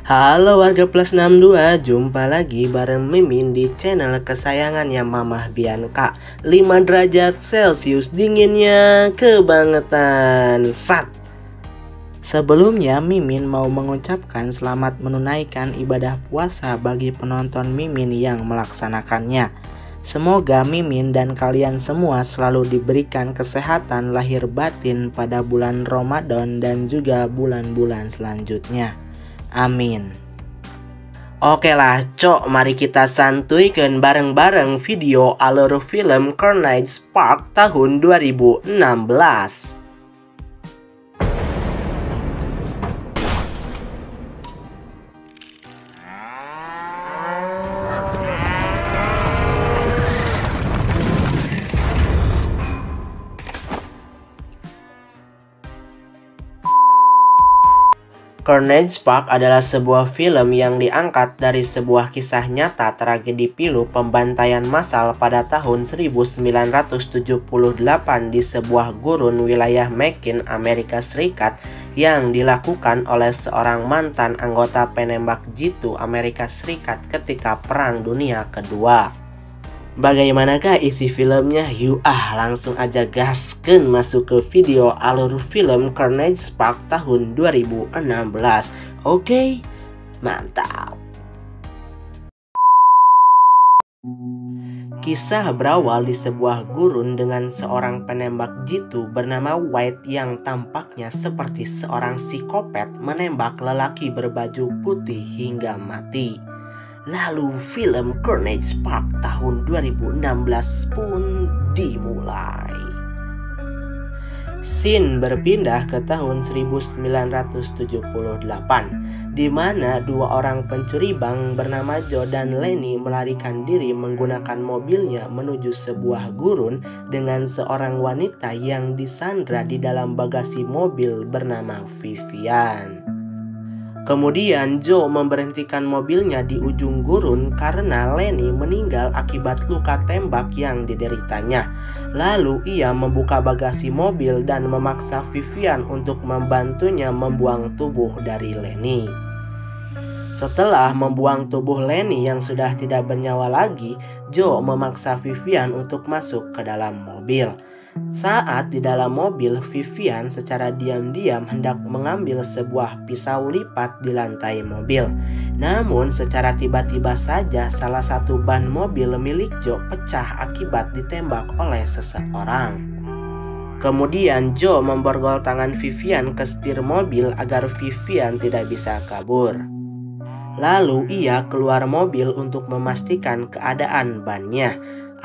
Halo warga plus 62, jumpa lagi bareng Mimin di channel kesayangannya Mamah Bianca. 5 derajat Celcius dinginnya kebangetan. Sebelumnya Mimin mau mengucapkan selamat menunaikan ibadah puasa bagi penonton Mimin yang melaksanakannya. Semoga Mimin dan kalian semua selalu diberikan kesehatan lahir batin pada bulan Ramadan dan juga bulan-bulan selanjutnya. Amin. Oke lah, cok, mari kita santuikan bareng-bareng video alur film Carnage Spark tahun 2016. Carnage Spark adalah sebuah film yang diangkat dari sebuah kisah nyata tragedi pilu pembantaian massal pada tahun 1978 di sebuah gurun wilayah Macon, Amerika Serikat yang dilakukan oleh seorang mantan anggota penembak jitu Amerika Serikat ketika Perang Dunia Kedua. Bagaimanakah isi filmnya? Yuk langsung aja gaskeun masuk ke video alur film Carnage Spark tahun 2016. Oke, mantap. Kisah berawal di sebuah gurun dengan seorang penembak jitu bernama White yang tampaknya seperti seorang psikopat menembak lelaki berbaju putih hingga mati. Lalu film Carnage Spark tahun 2016 pun dimulai. Scene berpindah ke tahun 1978, di mana dua orang pencuri bank bernama Joe dan Lenny melarikan diri menggunakan mobilnya menuju sebuah gurun dengan seorang wanita yang disandra di dalam bagasi mobil bernama Vivian. Kemudian Joe memberhentikan mobilnya di ujung gurun karena Lenny meninggal akibat luka tembak yang dideritanya. Lalu ia membuka bagasi mobil dan memaksa Vivian untuk membantunya membuang tubuh dari Lenny. Setelah membuang tubuh Lenny yang sudah tidak bernyawa lagi, Joe memaksa Vivian untuk masuk ke dalam mobil. Saat di dalam mobil, Vivian secara diam-diam hendak mengambil sebuah pisau lipat di lantai mobil. Namun secara tiba-tiba saja salah satu ban mobil milik Joe pecah akibat ditembak oleh seseorang. Kemudian Joe memborgol tangan Vivian ke setir mobil agar Vivian tidak bisa kabur. Lalu ia keluar mobil untuk memastikan keadaan bannya.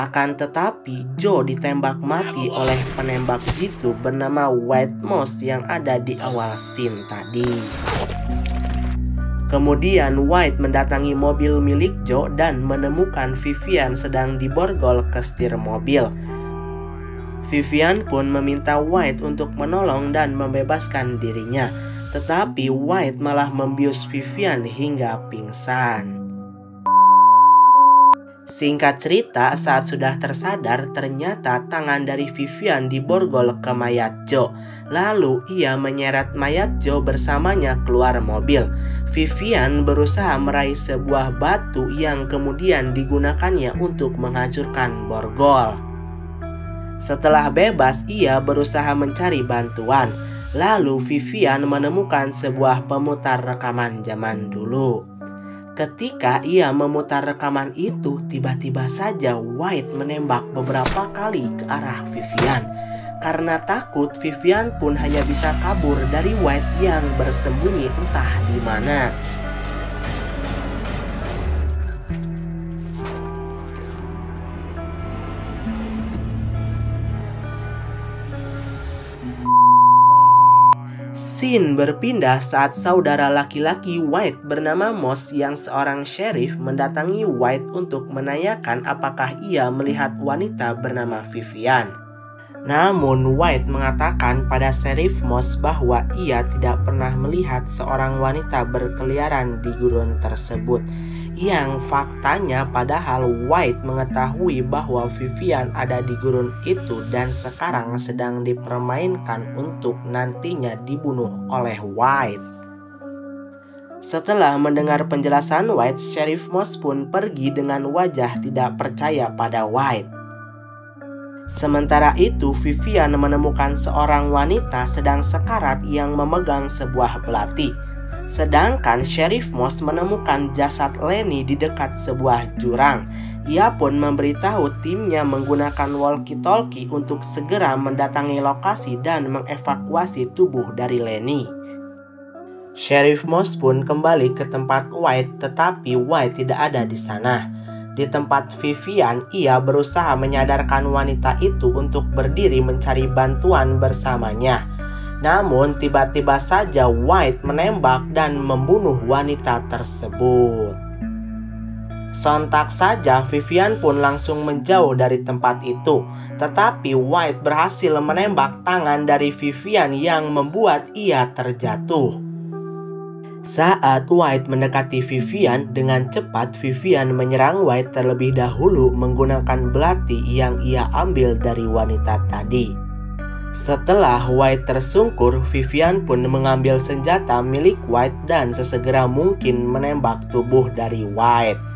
Akan tetapi Joe ditembak mati oleh penembak jitu bernama White Moss yang ada di awal scene tadi. Kemudian White mendatangi mobil milik Joe dan menemukan Vivian sedang diborgol ke setir mobil. Vivian pun meminta White untuk menolong dan membebaskan dirinya. Tetapi White malah membius Vivian hingga pingsan. Singkat cerita, saat sudah tersadar, ternyata tangan dari Vivian diborgol ke mayat Joe. Lalu ia menyeret mayat Joe bersamanya keluar mobil. Vivian berusaha meraih sebuah batu yang kemudian digunakannya untuk menghancurkan borgol. Setelah bebas, ia berusaha mencari bantuan. Lalu Vivian menemukan sebuah pemutar rekaman zaman dulu. Ketika ia memutar rekaman itu, tiba-tiba saja White menembak beberapa kali ke arah Vivian. Karena takut, Vivian pun hanya bisa kabur dari White yang bersembunyi entah di mana. Scene berpindah saat saudara laki-laki White bernama Moss yang seorang sheriff mendatangi White untuk menanyakan apakah ia melihat wanita bernama Vivian. Namun White mengatakan pada Sheriff Moss bahwa ia tidak pernah melihat seorang wanita berkeliaran di gurun tersebut. Yang faktanya padahal White mengetahui bahwa Vivian ada di gurun itu dan sekarang sedang dipermainkan untuk nantinya dibunuh oleh White. Setelah mendengar penjelasan White, Sheriff Moss pun pergi dengan wajah tidak percaya pada White. Sementara itu, Vivian menemukan seorang wanita sedang sekarat yang memegang sebuah belati. Sedangkan Sheriff Moss menemukan jasad Lenny di dekat sebuah jurang. Ia pun memberitahu timnya menggunakan walkie-talkie untuk segera mendatangi lokasi dan mengevakuasi tubuh dari Lenny. Sheriff Moss pun kembali ke tempat White, tetapi White tidak ada di sana. Di tempat Vivian, ia berusaha menyadarkan wanita itu untuk berdiri mencari bantuan bersamanya. Namun tiba-tiba saja White menembak dan membunuh wanita tersebut. Sontak saja Vivian pun langsung menjauh dari tempat itu. Tetapi White berhasil menembak tangan dari Vivian yang membuat ia terjatuh. Saat White mendekati Vivian, dengan cepat Vivian menyerang White terlebih dahulu menggunakan belati yang ia ambil dari wanita tadi. Setelah White tersungkur, Vivian pun mengambil senjata milik White dan sesegera mungkin menembak tubuh dari White.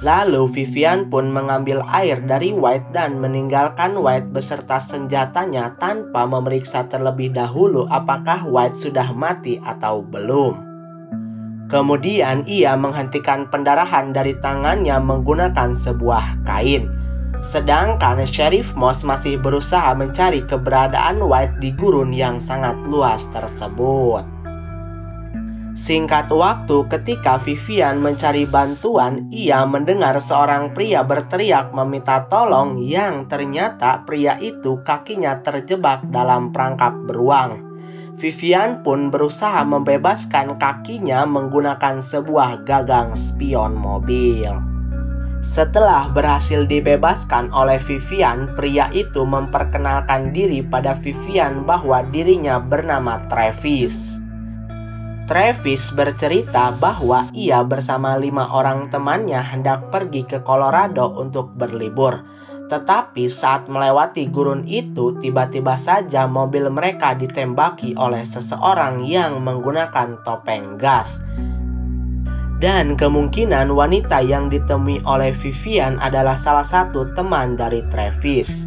Lalu Vivian pun mengambil air dari White dan meninggalkan White beserta senjatanya tanpa memeriksa terlebih dahulu apakah White sudah mati atau belum. Kemudian ia menghentikan pendarahan dari tangannya menggunakan sebuah kain. Sedangkan Sheriff Moss masih berusaha mencari keberadaan White di gurun yang sangat luas tersebut. Singkat waktu, ketika Vivian mencari bantuan, ia mendengar seorang pria berteriak meminta tolong yang ternyata pria itu kakinya terjebak dalam perangkap beruang. Vivian pun berusaha membebaskan kakinya menggunakan sebuah gagang spion mobil. Setelah berhasil dibebaskan oleh Vivian, pria itu memperkenalkan diri pada Vivian bahwa dirinya bernama Travis. Travis bercerita bahwa ia bersama 5 orang temannya hendak pergi ke Colorado untuk berlibur. Tetapi saat melewati gurun itu, tiba-tiba saja mobil mereka ditembaki oleh seseorang yang menggunakan topeng gas. Dan kemungkinan wanita yang ditemui oleh Vivian adalah salah satu teman dari Travis.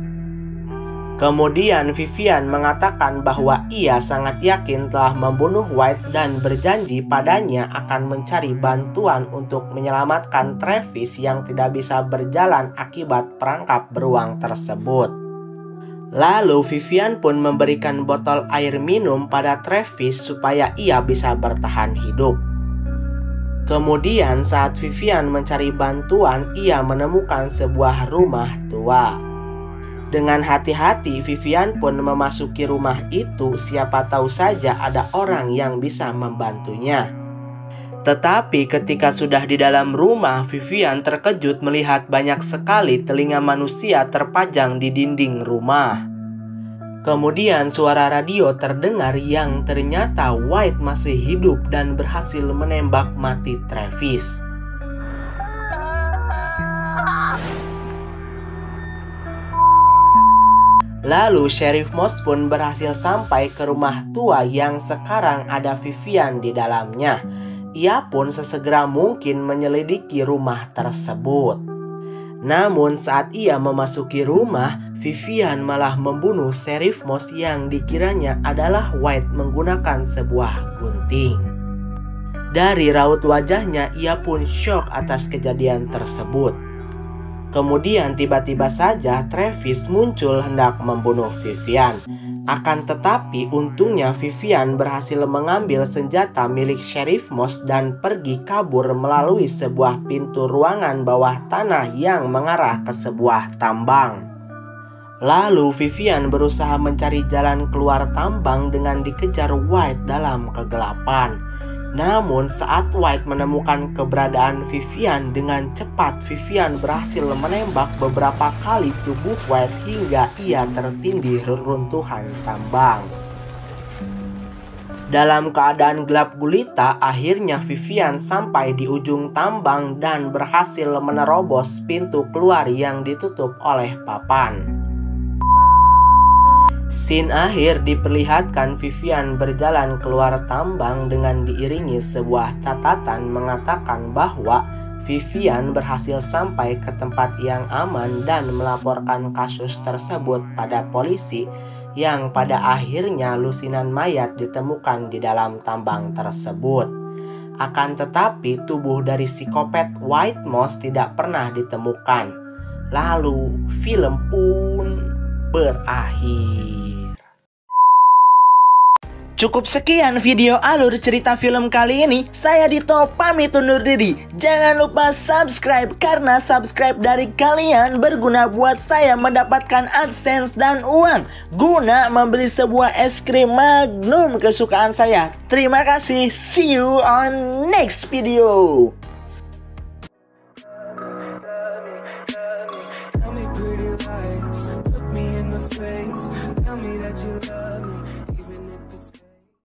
Kemudian Vivian mengatakan bahwa ia sangat yakin telah membunuh White dan berjanji padanya akan mencari bantuan untuk menyelamatkan Travis yang tidak bisa berjalan akibat perangkap beruang tersebut. Lalu Vivian pun memberikan botol air minum pada Travis supaya ia bisa bertahan hidup. Kemudian saat Vivian mencari bantuan, ia menemukan sebuah rumah tua. Dengan hati-hati Vivian pun memasuki rumah itu, siapa tahu saja ada orang yang bisa membantunya. Tetapi ketika sudah di dalam rumah, Vivian terkejut melihat banyak sekali telinga manusia terpajang di dinding rumah. Kemudian suara radio terdengar yang ternyata White masih hidup dan berhasil menembak mati Travis. Lalu Sheriff Moss pun berhasil sampai ke rumah tua yang sekarang ada Vivian di dalamnya. Ia pun sesegera mungkin menyelidiki rumah tersebut. Namun saat ia memasuki rumah, Vivian malah membunuh Sheriff Moss yang dikiranya adalah White menggunakan sebuah gunting. Dari raut wajahnya, ia pun syok atas kejadian tersebut. Kemudian tiba-tiba saja Travis muncul hendak membunuh Vivian. Akan tetapi untungnya Vivian berhasil mengambil senjata milik Sheriff Moss dan pergi kabur melalui sebuah pintu ruangan bawah tanah yang mengarah ke sebuah tambang. Lalu Vivian berusaha mencari jalan keluar tambang dengan dikejar White dalam kegelapan. Namun saat White menemukan keberadaan Vivian, dengan cepat Vivian berhasil menembak beberapa kali tubuh White hingga ia tertindih reruntuhan tambang. Dalam keadaan gelap gulita, akhirnya Vivian sampai di ujung tambang dan berhasil menerobos pintu keluar yang ditutup oleh papan. Scene akhir diperlihatkan Vivian berjalan keluar tambang dengan diiringi sebuah catatan mengatakan bahwa Vivian berhasil sampai ke tempat yang aman dan melaporkan kasus tersebut pada polisi, yang pada akhirnya lusinan mayat ditemukan di dalam tambang tersebut. Akan tetapi tubuh dari psikopat White Mouse tidak pernah ditemukan. Lalu film pun berakhir. Cukup sekian video alur cerita film kali ini. Saya Dito pamit undur diri. Jangan lupa subscribe, karena subscribe dari kalian berguna buat saya mendapatkan AdSense dan uang guna membeli sebuah es krim Magnum kesukaan saya. Terima kasih. See you on next video.